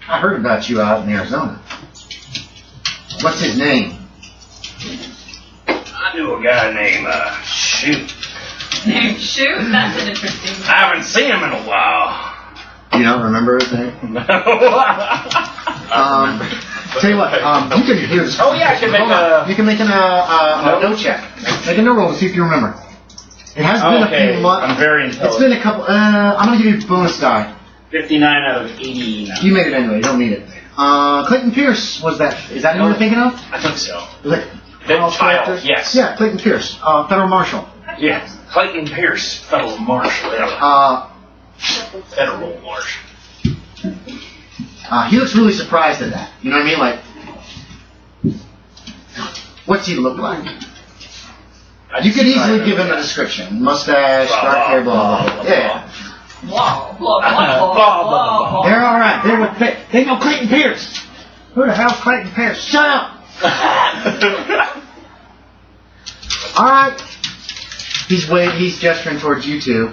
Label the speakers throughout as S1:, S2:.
S1: I heard about you out in Arizona. What's his name?
S2: I knew a guy named Shoot.
S3: Named Shoot? That's an interesting name.
S2: I haven't seen him in a while.
S1: You don't remember his name?
S2: No.
S1: Tell you what, you can hear this.
S2: Oh yeah, I can make a...
S1: You can make a note check. Make a note roll to see if you remember. It has been a few months.
S2: I'm very intelligent.
S1: It's been a couple. I'm gonna give you a bonus die.
S2: 59 out of 80.
S1: You made it anyway. You don't need it. Clayton Pierce was that? Is that who you're thinking of?
S2: I think so.
S1: Was it
S2: child, yes.
S1: Yeah, Clayton Pierce, federal marshal.
S2: Yes, Clayton Pierce, federal marshal. Federal marshal.
S1: He looks really surprised at that. You know what I mean? Like, what's he look like? You could easily give him a description. Mustache, dark hair, blah, blah, blah. Yeah.
S3: Blah, blah, blah, blah.
S1: They're all right. They're with. They know Clayton Pierce. Who the hell's Clayton Pierce? Shut up. All right. He's gesturing towards you two.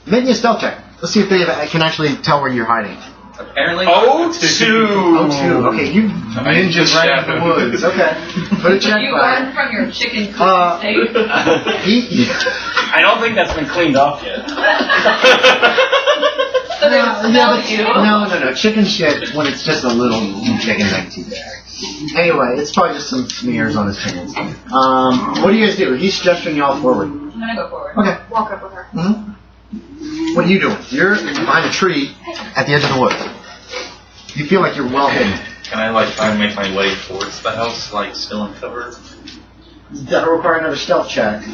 S1: Make me a stealth check. Let's see if they can actually tell where you're hiding.
S4: Apparently.
S2: Oh, 2.
S1: Okay, you ninjas right in the woods. Okay. Put a check
S3: You
S1: by.
S3: run from your chicken cooking state.
S2: I don't think that's been cleaned off yet.
S3: So they smell you.
S1: No. Chicken shit, when it's just a little chicken, ain't too bad. Anyway, it's probably just some smears on his pants. What do you guys do? He's gesturing y'all forward.
S3: I'm gonna go forward.
S1: Okay.
S3: Walk up with her.
S1: Mm-hmm. What are you doing? You're behind a tree at the edge of the woods. You feel like you're well hidden.
S4: Can I try and make my way towards the house, still in cover?
S1: That'll require another stealth check.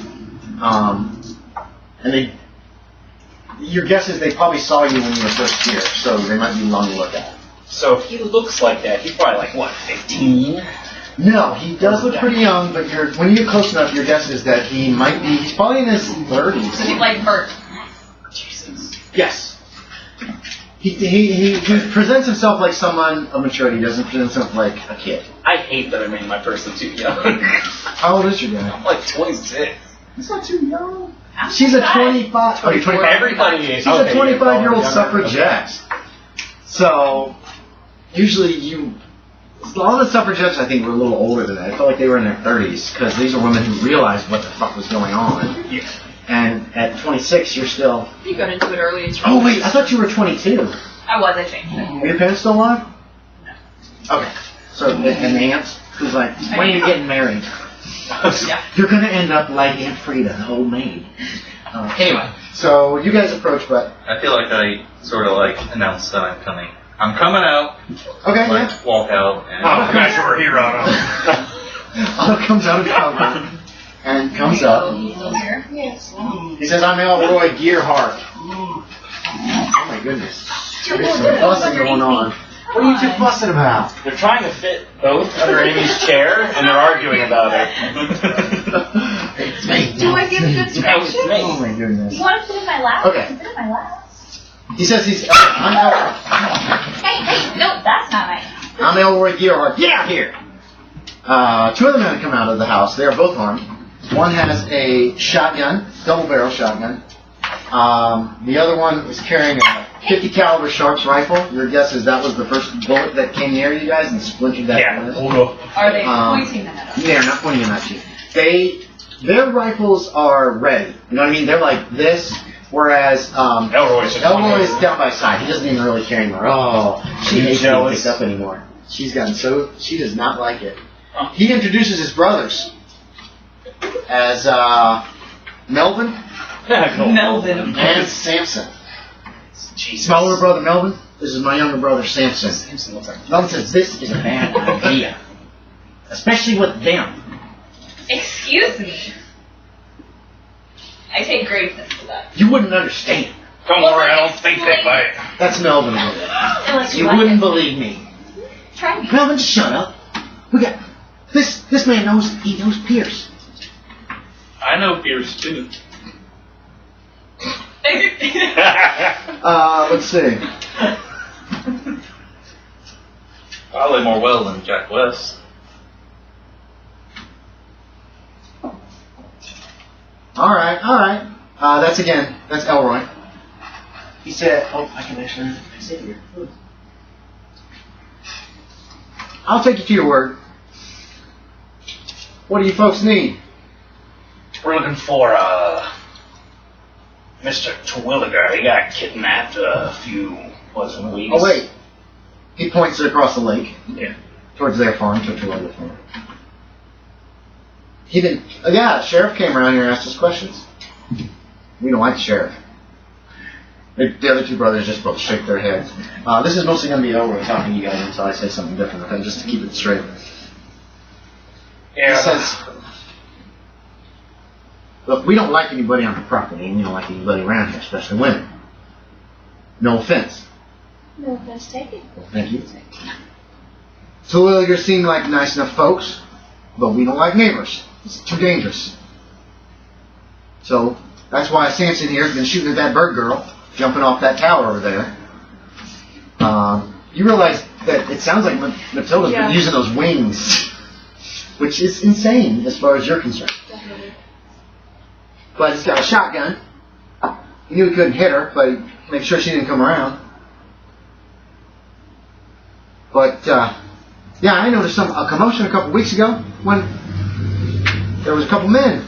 S1: And your guess is they probably saw you when you were first here, so they might be long to look at.
S2: So if he looks like that, he's probably 15?
S1: No, he does look pretty young, but when you get close enough, your guess is that he's probably in his 30s.
S3: So he's like Bert.
S2: Jesus.
S1: Yes. He presents himself like someone of maturity. He doesn't present himself like a kid.
S2: I hate that I made my person too young.
S1: How old is your guy?
S2: I'm 26.
S1: It's not too young. She's a 25. Oh, you're 25.
S2: Everybody is.
S1: She's a 25-year-old suffragette. So, usually all the suffragettes, I think, were a little older than that. I felt like they were in their 30s, because these are women who realized what the fuck was going on.
S2: Yeah.
S1: And at 26, you're still...
S3: You got into it early.
S1: Oh, wait, I thought you were 22.
S3: I was, I changed it.
S1: Are your parents still alive?
S3: No.
S1: Okay. So, and the aunt, who's like, when are you getting married?
S3: Yeah.
S1: You're going to end up like Aunt Frida, the old maid. Anyway, so you guys approach, but...
S4: I feel like I sort of announce that I'm coming. I'm coming out.
S1: Okay, yeah.
S4: Walk out. And
S2: Oh, gosh, we're here, Otto.
S1: Otto comes out of cover and comes up.
S3: Yes.
S1: He says, I'm Elroy Gearhart. Oh my goodness. There's some fussing going on. What are you two fussing about?
S2: They're trying to fit both under Amy's chair, and they're arguing about it.
S1: It's me.
S3: Do I give good
S2: That was
S3: directions?
S2: me.
S1: Oh my goodness.
S3: You want to sit in my lap?
S1: Okay.
S3: Sit in my lap.
S1: He says I'm Elroy.
S3: Hey, no, that's not right.
S1: I'm Elroy Gearhart. Get out here! Two other men come out of the house. They are both armed. One has a shotgun, double-barrel shotgun. The other one is carrying a 50 caliber Sharps rifle. Your guess is that was the first bullet that came near you guys and splintered that.
S2: Yeah, hold up.
S3: Are they pointing them at us?
S1: They're not pointing them at you. Their rifles are ready. You know what I mean? They're like this, whereas
S2: Elroy's
S1: Elroy is down by side. He doesn't even really carry anymore. Oh, she hates being
S2: jealous.
S1: picked up anymore. She does not like it. He introduces his brothers as Melvin
S3: Melvin.
S1: and Samson.
S2: Jesus.
S1: My older brother Melvin. This is my younger brother Samson.
S2: Samson looks like...
S1: Melvin says this is a bad idea, especially with them.
S3: Excuse me. I take greatness to that.
S1: You wouldn't understand.
S2: Don't worry, I don't think they fight.
S1: That's Melvin.
S3: Unless
S1: You
S3: like
S1: wouldn't
S3: it.
S1: believe me.
S3: Try me.
S1: Melvin, just shut up. We got this man knows Pierce.
S4: I know Pierce too.
S1: Let's see.
S4: Probably more well than Jack West.
S1: All right. That's Elroy. He said, I can actually say it here. I'll take you to your word. What do you folks need?
S2: We're looking for Mr. Terwilliger. He got kidnapped a few weeks.
S1: Oh, wait. He points across the lake.
S2: Yeah.
S1: Towards their farm, to Terwilliger farm. He didn't... yeah, the sheriff came around here and asked us questions. We don't like the sheriff. The other two brothers just both shake their heads. This is mostly going to be Elroy talking to you guys until I say something different, okay? Just to keep it straight.
S2: Yeah.
S1: He says, look, we don't like anybody on the property, and we don't like anybody around here, especially women. No offense.
S3: No offense taken.
S1: Well, thank you. Terwilliger seem like nice enough folks, but we don't like neighbors. It's too dangerous. So, that's why Samson here has been shooting at that bird girl, jumping off that tower over there. You realize that it sounds like Matilda's been using those wings, which is insane as far as you're concerned.
S3: Definitely.
S1: But he's got a shotgun. He knew he couldn't hit her, but he'd make sure she didn't come around. But, yeah, I noticed a commotion a couple weeks ago when there was a couple men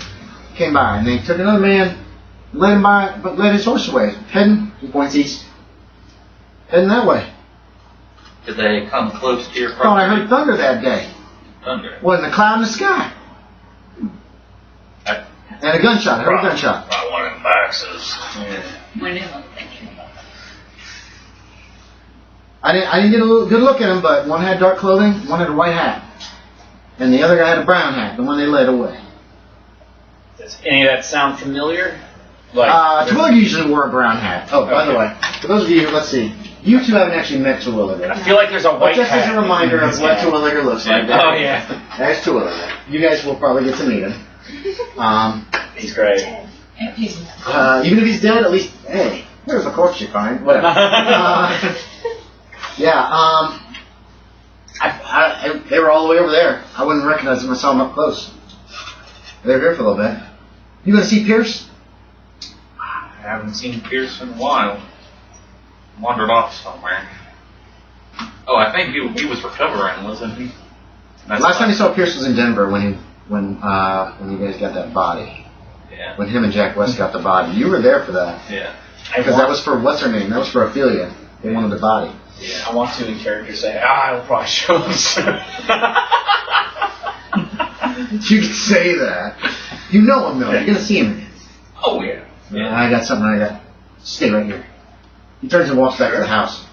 S1: came by, and they took another man and led him by, but led his horse away. He points east, heading that way.
S4: Did they come close to your
S1: Thought I
S4: property?
S1: heard thunder that day.
S4: Thunder.
S1: Wasn't a cloud in the sky. And a gunshot. I heard a gunshot.
S2: Probably one of them boxes.
S3: My new one thinking about that.
S1: I didn't get a good look at him, but one had dark clothing, one had a white hat, and the other guy had a brown hat. The one they led away.
S2: Does any of that sound familiar? Like,
S1: Terwilliger usually wore a brown hat. Oh, by the way, for those of you, let's see. You two haven't actually met Terwilliger.
S2: I feel like there's a
S1: But
S2: white
S1: just
S2: hat.
S1: as a reminder of what Terwilliger looks like.
S2: Oh, yeah.
S1: There's Terwilliger. You guys will probably get to meet him.
S2: He's great.
S3: He's not.
S1: Even if he's dead, at least, hey, there's a corpse you find. Whatever. Yeah, they were all the way over there. I wouldn't recognize them if I saw them up close. They were here for a little bit. You gonna see Pierce?
S4: I haven't seen Pierce in a while. Wandered off somewhere. Oh, I think he was recovering, wasn't he?
S1: Last time you saw Pierce was in Denver when you guys got that body.
S4: Yeah.
S1: When him and Jack West got the body. You were there for that.
S4: Yeah.
S1: Because that was for, what's her name? That was for Ophelia. They wanted the body.
S2: Yeah, I want to in character say, I'll probably show him soon.
S1: You can say that. You know him though. You're gonna see him again.
S2: Oh, yeah.
S1: I got something I got. Stay right here. He turns and walks back to the house.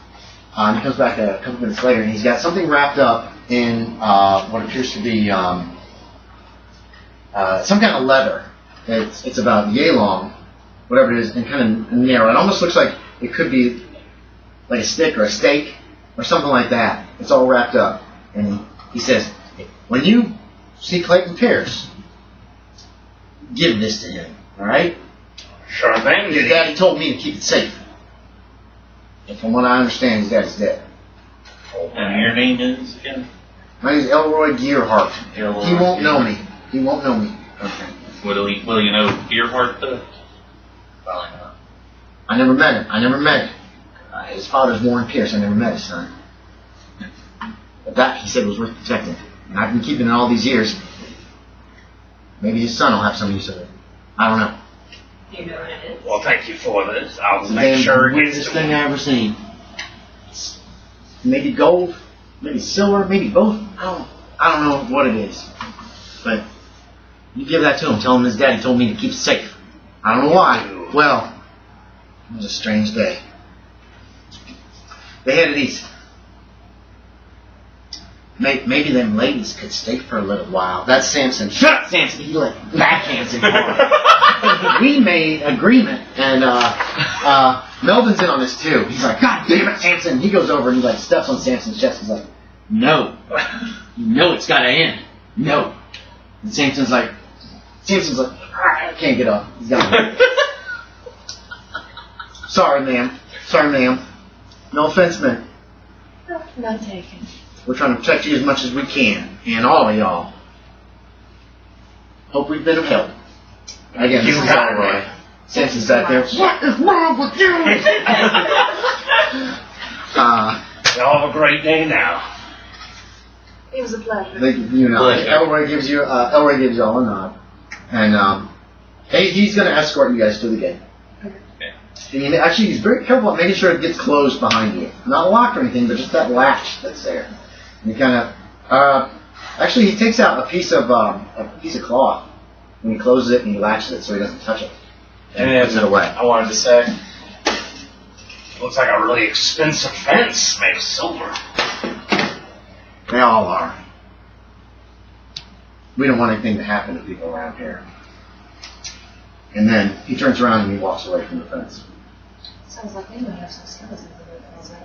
S1: He comes back a couple minutes later, and he's got something wrapped up in what appears to be some kind of leather. It's about yay long, whatever it is, and kind of narrow. It almost looks like it could be like a stick or a steak or something like that. It's all wrapped up. And he says, when you see Clayton Pierce, give this to him, all right?
S2: Sure thing.
S1: Your daddy told me to keep it safe. And from what I understand, his daddy's dead.
S4: And your name is again?
S1: My name's Elroy Gearhart.
S4: Elroy
S1: He won't know
S4: Gearhart.
S1: me. He won't know me. Okay.
S4: Will you know Gearhart though? Probably not.
S1: I never met him. His father's Warren Pierce. I never met his son. But that, he said, was worth protecting. And I've been keeping it all these years. Maybe his son will have some use of it. I don't know.
S3: Do you know what it is?
S2: Well, thank you for this. I'll
S1: It's the
S2: make
S1: damn
S2: sure it
S1: weirdest
S2: gets to
S1: thing
S2: him.
S1: I ever seen. Maybe gold, maybe silver, maybe both. I don't know what it is. But you give that to him. Tell him his daddy told me to keep it safe. I don't know why. Well, it was a strange day. They headed east. Maybe them ladies could stay for a little while. That's Samson. Shut up, Samson. He like backhands him hard. We made agreement, and Melvin's in on this too. He's like, God damn it, Samson. He goes over and he like steps on Samson's chest. He's like, no. You know it's got to end. No. And Samson's like, I can't get up. He's got Sorry, ma'am. No offense meant.
S3: No, none taken.
S1: We're trying to protect you as much as we can, and all of y'all. Hope we've been of help. Again, this is Elroy. Samson's back there. What is wrong with you?
S2: Y'all have a great day now.
S3: It was a pleasure.
S1: They give you a nod. Elroy gives you all a nod, and he's going to escort you guys to the gate. And actually, he's very careful at making sure it gets closed behind you. Not locked or anything, but just that latch that's there. And he kind of, actually, he takes out a piece of cloth and he closes it and he latches it so he doesn't touch it. And he puts it away.
S2: I wanted to say,
S5: Looks like a really expensive fence made of silver.
S1: They all are. We don't want anything to happen to people around here. And then he turns around and he walks away from the fence.
S3: Sounds like they might have some skeletons in their closet.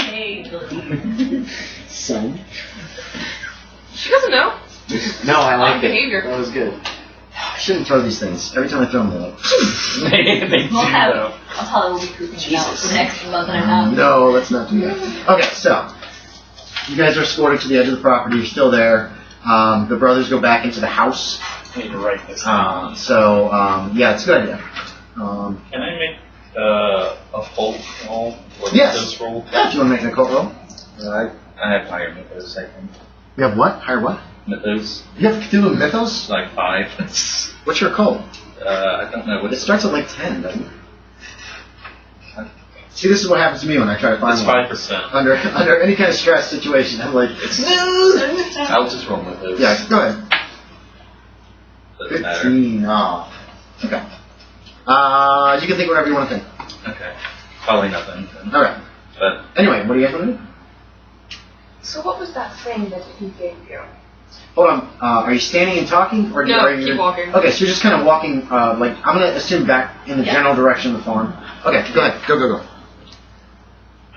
S3: Hey,
S1: Son?
S3: she doesn't know.
S1: No, I like it.
S3: Behavior.
S1: That was good. I shouldn't throw these things. Every time I throw them, they're like...
S2: they do, though.
S3: I'll probably will be creeping out for the next month and a half.
S1: No, let's not do that. Okay, so you guys are escorted to the edge of the property. You're still there. The brothers go back into the house.
S2: I need to write this.
S1: Yeah, it's a good idea.
S4: Can I make a folk roll?
S1: Yes.
S4: Mythos roll?
S1: Yeah, do you want to make an occult roll?
S4: I have higher mythos, I think.
S1: You have what? Higher what?
S4: Mythos,
S1: You have Cthulhu Mythos?
S4: like 5.
S1: What's your occult?
S4: I don't know.
S1: It starts at like 10, doesn't it? See, this is what happens to me when I try to find
S4: It's
S1: one.
S4: 5%.
S1: Under any kind of stress situation, I'm like,
S4: I'll just roll mythos.
S1: yeah, go ahead.
S4: Doesn't matter.
S1: 15. Oh. Okay. You can think whatever you want to think.
S4: Okay. Probably nothing. Then.
S1: Okay.
S4: But
S1: Anyway, what do you guys want to do?
S3: So what was that thing that he gave you?
S1: Hold on. Are you standing and talking, or
S3: No,
S1: are you?
S3: keep walking.
S1: Okay, so you're just kind of walking. Like I'm gonna assume back in the general direction of the farm. Okay, go ahead. Go.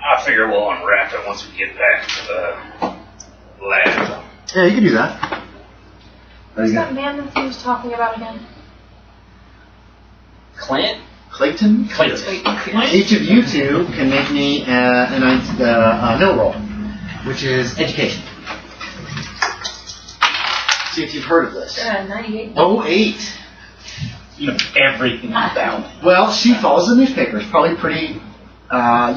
S5: I figure we'll unwrap it once we get back to the lab.
S1: Yeah, you can do that.
S3: Who's that man that he was talking about again?
S2: Clint?
S1: Clayton. Each of you two can make me a no roll, which is education. See if you've heard of this.
S3: 98.
S1: 08.
S2: You know everything about it.
S1: Well, she follows the newspapers. Probably pretty.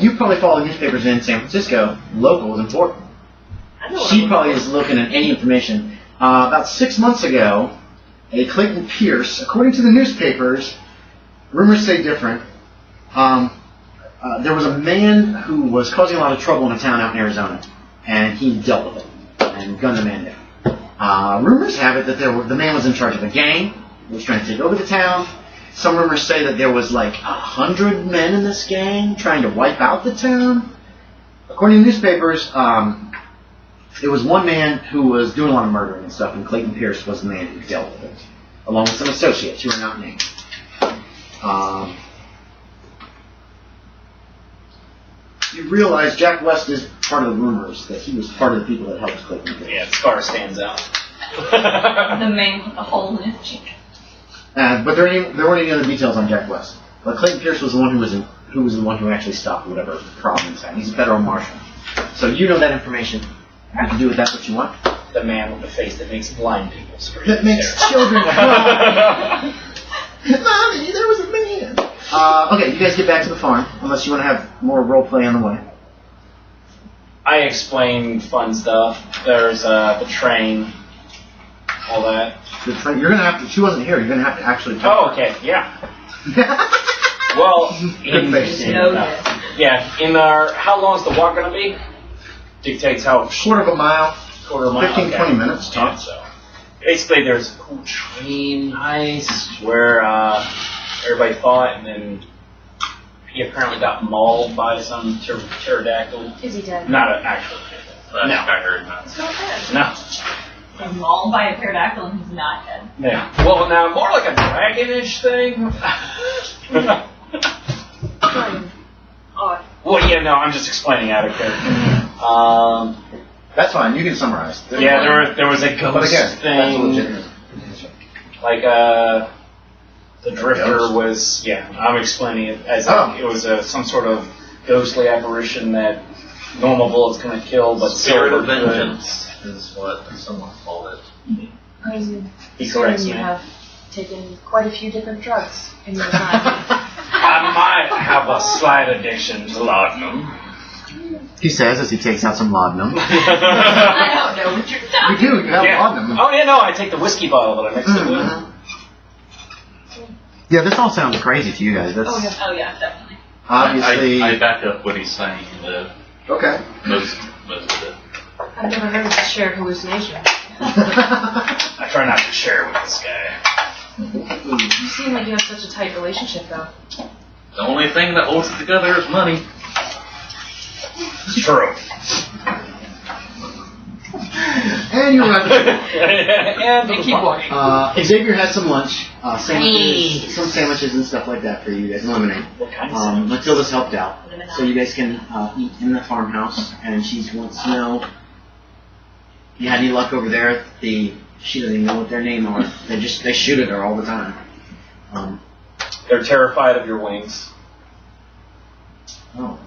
S1: You probably follow the newspapers in San Francisco. Local is important. She probably is looking at any information. About 6 months ago, a Clayton Pierce, according to the newspapers, rumors say different. There was a man who was causing a lot of trouble in a town out in Arizona, and he dealt with it and gunned the man down. Rumors have it that the man was in charge of a gang, was trying to take over the town. Some rumors say that there was like 100 men in this gang trying to wipe out the town. According to newspapers, it was one man who was doing a lot of murdering and stuff, and Clayton Pierce was the man who dealt with it, along with some associates who are not named. You realize Jack West is part of the rumors that he was part of the people that helped Clayton Pierce.
S2: Yeah, the scar stands out.
S3: The man with the hole in his cheek.
S1: But there weren't any other details on Jack West. But Clayton Pierce was the one who was the one who actually stopped whatever problem he's had. He's a federal marshal. So you know that information. You can do with that what you want.
S2: The man with the face that makes blind people scream.
S1: That makes children cry. Mommy, there was a man. Okay, you guys get back to the farm, unless you want to have more role play on the way.
S2: I explained fun stuff. There's the train, all that.
S1: The train, you're gonna have to. She wasn't here. You're gonna have to actually.
S2: Oh, okay, yeah. Well, in our, how long is the walk gonna be? Dictates how.
S1: Quarter of a mile. 15,
S2: okay.
S1: 20 minutes tops.
S2: Yeah, so basically, there's a cool train heist where everybody fought, and then he apparently got mauled by some pterodactyl.
S3: Is he dead?
S2: Not an actual pterodactyl. No.
S4: I heard that.
S3: It's not dead.
S2: No.
S3: He's mauled by a pterodactyl and he's not dead.
S2: Yeah. Well, now more like a dragonish thing.
S3: Odd.
S2: Well, yeah, no, I'm just explaining out of character.
S1: That's fine. You can summarize.
S2: Yeah, there was a ghost
S1: But again,
S2: thing.
S1: that's legitimate.
S2: Like the drifter was. Yeah, I'm explaining it as it was some sort of ghostly apparition that normal bullets couldn't kill, but
S4: Spirit of
S2: silver could.
S4: vengeance is what someone called it.
S2: He corrects
S3: You
S2: me.
S3: have taken quite a few different drugs in your time.
S5: I might have a slight addiction to laudanum.
S1: He says as he takes out some laudanum.
S3: I don't know what you're talking
S1: You do, you have
S2: Yeah.
S1: laudanum.
S2: Oh yeah, no, I take the whiskey bottle that I mixed it with.
S1: Mhm. Yeah, this all sounds crazy to you guys. That's
S3: Oh yeah, definitely.
S1: obviously...
S4: I back up what he's saying.
S1: Okay.
S4: Most of it.
S3: I've never heard of a shared hallucination.
S2: I try not to share with this guy.
S3: You seem like you have such a tight relationship, though.
S4: The only thing that holds it together is money.
S2: It's true.
S1: And you're right.
S2: And they keep walking.
S1: Xavier has some lunch, sandwiches, some sandwiches and stuff like that for you guys, and lemonade.
S2: What kind of sandwich?
S1: Matilda's helped out, so you guys can eat in the farmhouse, and she wants to know, you had any luck over there? She doesn't even know what their name are. They shoot at her all the time.
S2: They're terrified of your wings.
S1: Oh.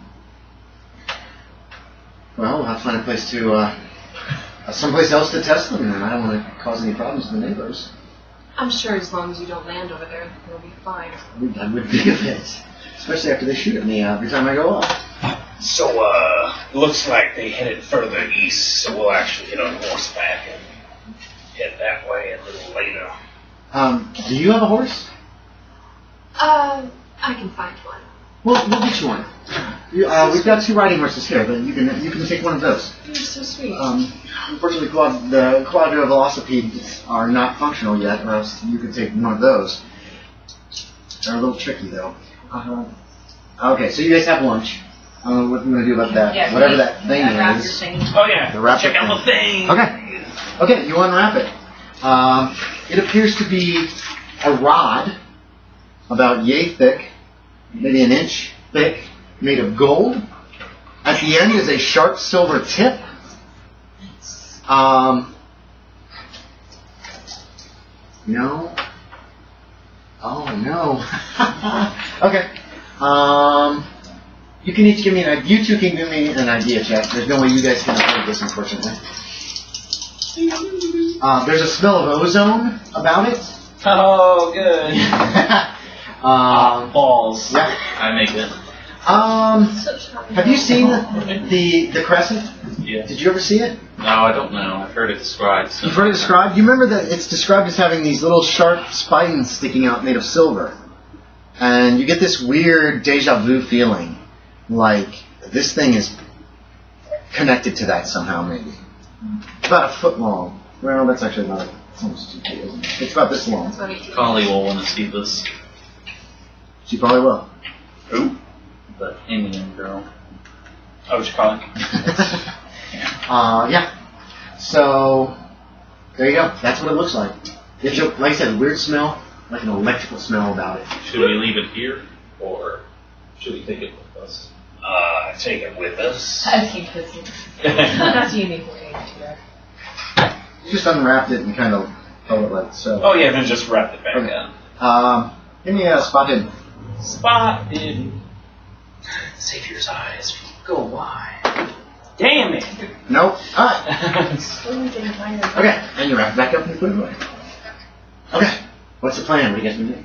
S1: Well, we'll have to find a place to, someplace else to test them, and I don't want to cause any problems to the neighbors.
S3: I'm sure as long as you don't land over there, you'll be fine.
S1: I would be a bit, especially after they shoot at me every time I go up.
S5: So, looks like they headed further east, so we'll actually get on horseback and head that way a little later.
S1: Do you have a horse?
S3: I can find one.
S1: We'll get you one. We've got 2 riding horses here, but you can take one of those.
S3: You're so sweet.
S1: Unfortunately, the quadrivelocipedes are not functional yet, or else you could take one of those. They're a little tricky, though. Okay, so you guys have lunch. I don't know what I'm going to do about that.
S3: Yeah,
S1: Whatever that thing
S3: unwrap
S1: is.
S3: your thing.
S2: Oh yeah.
S1: The wrap
S5: Check
S1: up
S5: out the thing!
S1: Okay. Okay, you unwrap it. It appears to be a rod, about yay thick, maybe an inch thick, made of gold. At the end is a sharp silver tip. No. Oh no. Okay. You can each give me you two can give me an idea check. There's no way you guys can afford this, unfortunately. There's a smell of ozone about it.
S2: Oh, good. Balls.
S1: Yeah.
S4: I make it.
S1: Have you seen the crescent?
S4: Yeah.
S1: Did you ever see it?
S4: No, I don't know. I've heard it described.
S1: You've heard it described? You remember that it's described as having these little sharp spines sticking out made of silver. And you get this weird deja vu feeling. Like this thing is connected to that somehow, maybe. About a foot long. Well, that's actually not. It's almost 2 feet, isn't it? It's about this long.
S4: Collie will want to see this.
S1: She probably will.
S5: Who?
S4: The Indian girl.
S2: Oh, what you calling?
S1: Yeah. So there you go. That's what it looks like. It's a, like I said, a weird smell, like an electrical smell about it.
S4: Should we leave it here, or should we take it with us?
S5: Take it with us.
S3: I keep pushing. That's unique for me, too.
S1: You just unwrapped it and kind of held it like so.
S2: Oh yeah, then just wrap it back
S1: Okay.
S2: up.
S1: Give me a spot hidden.
S2: Spot hidden.
S5: Savior's eyes go wide.
S2: Damn it.
S1: Nope. Alright. Okay. And you wrap it back up and you put it away. Okay. What's the plan? What do you guys gonna do?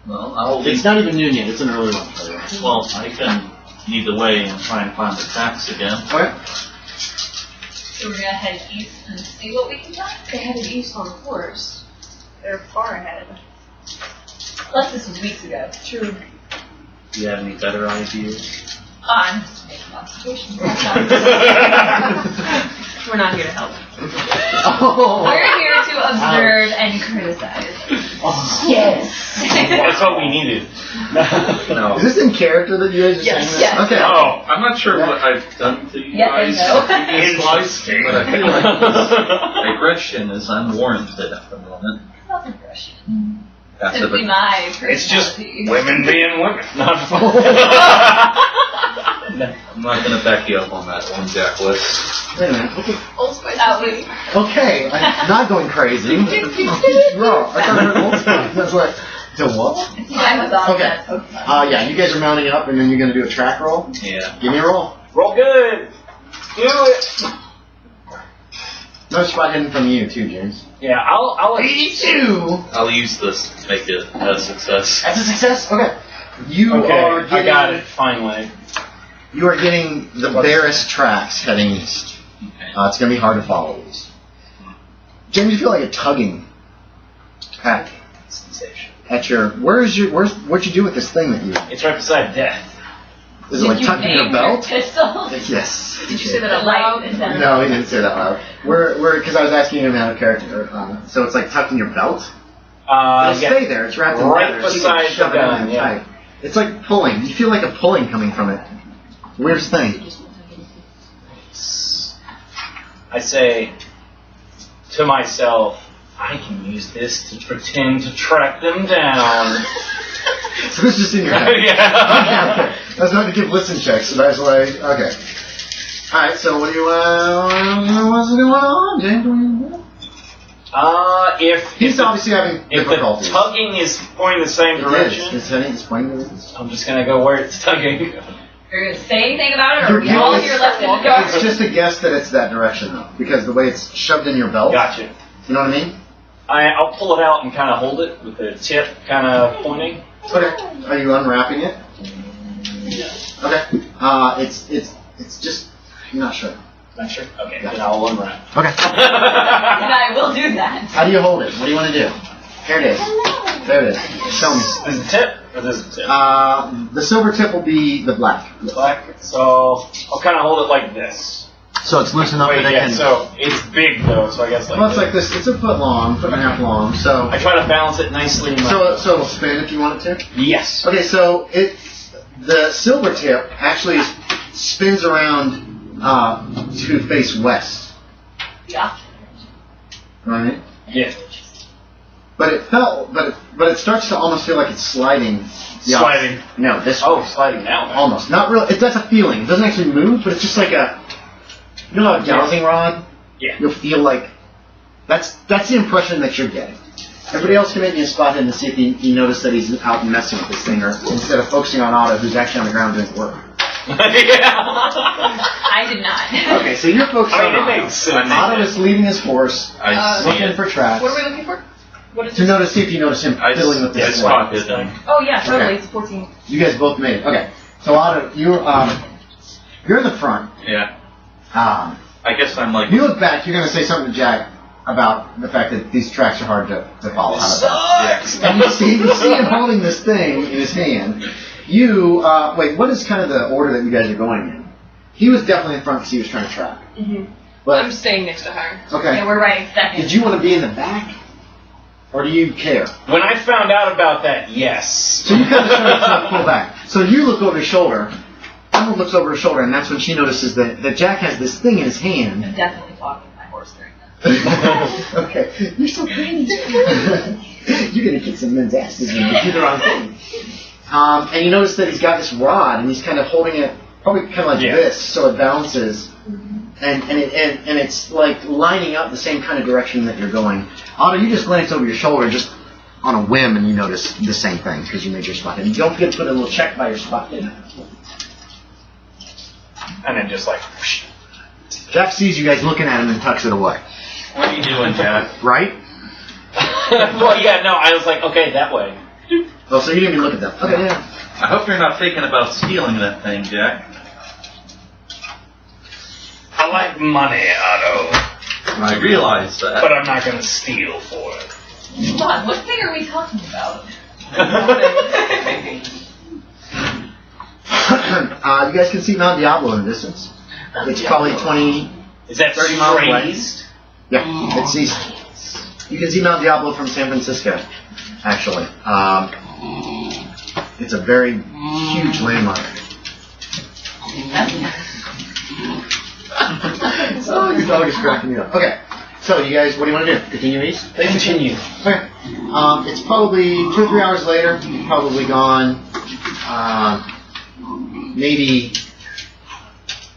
S4: Well, I'll
S1: It's not even noon yet. It's an early one. By the way.
S4: Well, I can lead the way and try and find the tracks again.
S1: Okay.
S6: So we're gonna head east and see what we can find?
S3: They headed east on a horse.
S6: They're far ahead. Unless this was weeks ago.
S3: True.
S4: Do you have any better ideas?
S6: I'm just making observations.
S3: We're not here to help.
S1: Oh.
S6: We're here to observe and criticize.
S1: Oh.
S6: Yes.
S2: That's what we needed.
S4: No.
S1: Is this in character that you guys are
S6: Yes,
S1: saying
S6: yes.
S1: that? Okay.
S2: Oh.
S4: I'm not sure what I've done to you
S6: Yeah, I
S4: guys
S6: know.
S4: in previous lives, but I feel like this aggression is unwarranted at the moment.
S6: Not aggression.
S4: After
S6: Simply
S4: the,
S6: my
S5: It's just
S6: personality.
S5: women being women.
S4: I'm not going to back you up on that one, Jackless.
S1: Wait a minute. Okay.
S3: Old Spice.
S1: Okay. I'm not going crazy. Wrong. I thought I heard old Spice. That's like, to what?
S6: I thought
S1: Okay.
S6: that.
S1: Yeah, you guys are mounting up and then you're going to do a track roll.
S4: Yeah.
S1: Give me a roll.
S2: Roll good. Do it.
S1: No spot hidden from you, too, James.
S2: Yeah, I'll
S1: 82!
S4: I'll use this to make it a success.
S1: That's a success? Okay. You
S2: Okay,
S1: are getting...
S2: I got it. Finally.
S1: You are getting the barest tracks heading east. It's going to be hard to follow these. James, you feel like a tugging at your. What'd you do with this thing that you?
S2: It's right beside death.
S1: Is it like tucked in your belt?
S6: Pistol?
S1: Yes.
S3: Did you say that out loud?
S1: No, he didn't say that loud. Because I was asking him out of character. So it's like tucked in your belt. It'll stay there. It's wrapped in
S2: right
S1: leather.
S2: beside
S1: So you can shove
S2: the
S1: it in
S2: gun.
S1: there
S2: Yeah.
S1: tight. It's like pulling. You feel like a pulling coming from it. Weirdest thing.
S2: I say to myself, I can use this to pretend to track them down.
S1: So this is just in your head.
S2: Yeah.
S1: Okay. That's not to give listen checks. So that's why. Okay. All right. So what do you? What's going on, James? He's obviously having
S2: if
S1: difficulties.
S2: the tugging is pointing the same direction,
S1: It's heading. It's pointing to this.
S2: I'm just gonna go where it's tugging.
S6: Are you going to say anything about it, or are we all here left in the
S1: It's
S6: dark?
S1: just a guess that it's that direction though, because the way it's shoved in your belt.
S2: Gotcha.
S1: You know what I mean?
S2: I'll pull it out and kind of hold it with the tip kind of pointing.
S1: Okay. Are you unwrapping it? Okay. It's just. I'm not sure.
S2: Not sure. Okay. Then I'll unwrap.
S1: Okay.
S6: And I will do that.
S1: How do you hold it? What do you want to do? Here it is. There it is. Show me.
S2: This is the tip, or this is the tip?
S1: The silver tip will be the black.
S2: Black. So I'll kind of hold it like this.
S1: So it's loose enough
S2: Wait,
S1: that I
S2: yeah.
S1: can.
S2: So it's big though. So I guess like.
S1: Well, it's like this. It's a foot long, foot and a half long. So
S2: I try to balance it nicely. In my
S1: so it'll spin if you want it to.
S2: Yes.
S1: Okay, so the silver tip actually spins around to face west.
S6: Yeah.
S1: Right.
S2: Yeah.
S1: But it starts to almost feel like it's sliding.
S2: Sliding.
S1: No, this.
S2: Oh, sliding down.
S1: Almost. Not really. That's a feeling. It doesn't actually move, but it's just like a. You know, a dowsing rod.
S2: Yeah.
S1: You'll feel like. That's the impression that you're getting. Everybody else can make me a spot hidden to see if you notice that he's out messing with this thing, or instead of focusing on Otto, who's actually on the ground doing work.
S2: Yeah.
S6: I did not.
S1: Okay, so you're focusing on
S2: it
S1: Otto.
S2: makes sense.
S1: Otto is leading his horse, looking for traps.
S3: What are we looking for? What is
S1: To see if you notice him fiddling with this
S4: spot
S1: thing.
S4: his thing.
S3: Oh yeah, totally.
S1: Okay.
S3: It's 14.
S1: You guys both made it. Okay, so Otto, you're in the front.
S4: Yeah.
S1: I
S4: guess I'm like.
S1: You look back. You're going to say something to Jack about the fact that these tracks are hard to follow.
S2: Sucks.
S1: And you see him holding this thing in his hand. Wait, what is kind of the order that you guys are going in? He was definitely in front because he was trying to track.
S3: Mm-hmm.
S1: But
S3: I'm staying next to her.
S1: okay.
S6: Yeah, we're riding second.
S1: Did you want to be in the back, or do you care?
S2: When I found out about that, yes.
S1: So you kind of start to pull back. So you look over his shoulder. Someone looks over his shoulder, and that's when she notices that Jack has this thing in his hand.
S6: I'm definitely talking to my horse during that.
S1: Okay, you're so pretty. You're gonna kick some men's asses when you do the wrong thing. And you notice that he's got this rod, and he's kind of holding it, probably kind of like this, so it bounces, and it's like lining up the same kind of direction that you're going. Otto, you just glance over your shoulder, just on a whim, and you notice the same thing because you made your spot. And don't forget to put a little check by your spot.
S2: And then just like. Whoosh.
S1: Jack sees you guys looking at him and tucks it away.
S4: What are you doing, Jack?
S1: Right?
S2: Well, yeah, no, I was like, okay, that way.
S1: Oh, so you didn't even look at them. Okay, yeah.
S4: I hope you're not thinking about stealing that thing, Jack.
S5: I like money, Otto,
S4: I realize that.
S5: but I'm not going to steal for it.
S6: Come on, what thing are we talking about?
S1: You guys can see Mount Diablo in the distance. It's probably 20,
S2: Is that
S1: 30 miles away.
S2: east?
S1: Yeah, it's east. You can see Mount Diablo from San Francisco, actually. It's a very huge landmark. Oh, your dog is cracking me up. Okay, so you guys, what do you want to do? Continue east?
S2: Continue.
S1: Okay. It's probably 2 or 3 hours later. You've probably gone maybe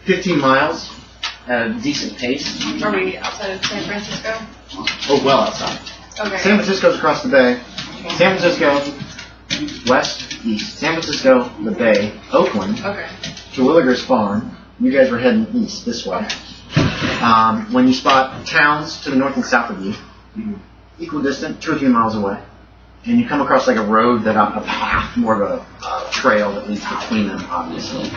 S1: 15 miles at a decent pace.
S3: Are we outside of San Francisco?
S1: Oh, well outside.
S3: Okay.
S1: San Francisco's across the bay. San Francisco, west, east. San Francisco, the bay. Oakland,
S3: Okay.
S1: Terwilliger's farm. You guys were heading east this way. When you spot towns to the north and south of you, equidistant, 2 or 3 miles away, and you come across like a road that a path, more of a trail that leads between them, obviously.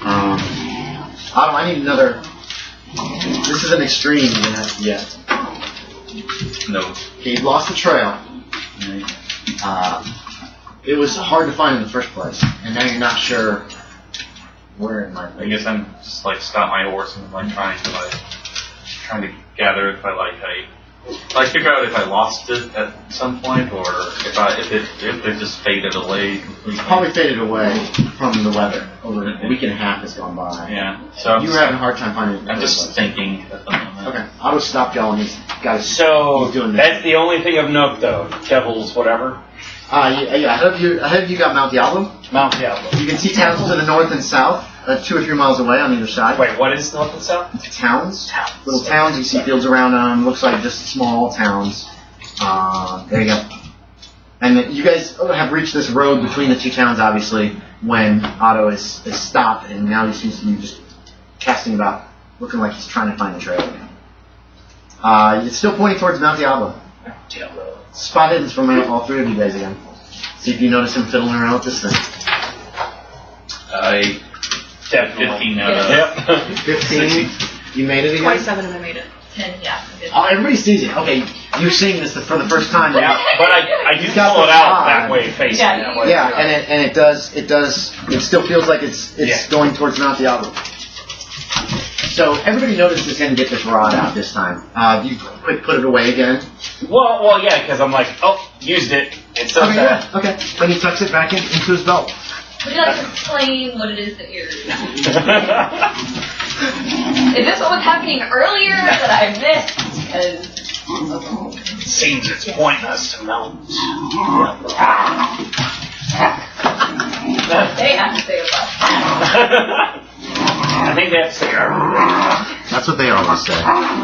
S1: Otto, I need another. This is an extreme yet.
S4: No.
S1: Okay, you lost the trail. It was hard to find in the first place, and now you're not sure where it might be.
S4: I guess I'm just like stop my horse and like trying to gather if I figure out if I lost it at some point or if it just faded away completely.
S1: It's probably faded away from the weather. Over a week and a half has gone by.
S4: Yeah. So
S1: you were having a hard time finding it.
S4: I'm just thinking.
S1: Okay. Otto stopped y'all and he's got his.
S5: So
S1: he's doing this.
S5: that's the only thing of note, though. Devil's whatever.
S1: Yeah. Ahead of you got Mount Diablo.
S5: Mount Diablo.
S1: You can see towns to the north and south, 2 or 3 miles away on either side.
S5: Wait, what is north and south?
S1: Towns. Little towns. You see fields around them. Looks like just small towns. There you go. And then you guys have reached this road between the 2 towns, obviously, when Otto is stopped, and now he seems to be just casting about, looking like he's trying to find the trail again. It's still pointing towards Mount Diablo. Spot hiddens from all 3 of you guys again. See if you notice him fiddling around with this thing.
S4: I definitely 15 out of
S5: Yep.
S1: 15. You made it again?
S3: 27 and I made it.
S6: 10, yeah. I did.
S1: Oh, everybody sees it. Okay, you're seeing this for the first time.
S5: Yeah, but I do
S1: He's got
S5: pull it
S1: the
S5: out
S1: vibe.
S5: that way, facing
S6: Yeah,
S5: that way.
S1: Yeah, and it does. It still feels like it's going towards Mount Diablo. So everybody notices him get this rod out this time. You quick put it away again.
S5: Well, yeah, because I'm like, used it. It's so bad.
S1: Okay. Then he tucks it back into his belt.
S6: Would you like to explain what it is that you're... Is this what was happening earlier that I missed? Because...
S5: Seems it's pointless to mount.
S6: They have to say about
S5: I think they have to say
S1: That's what they always say.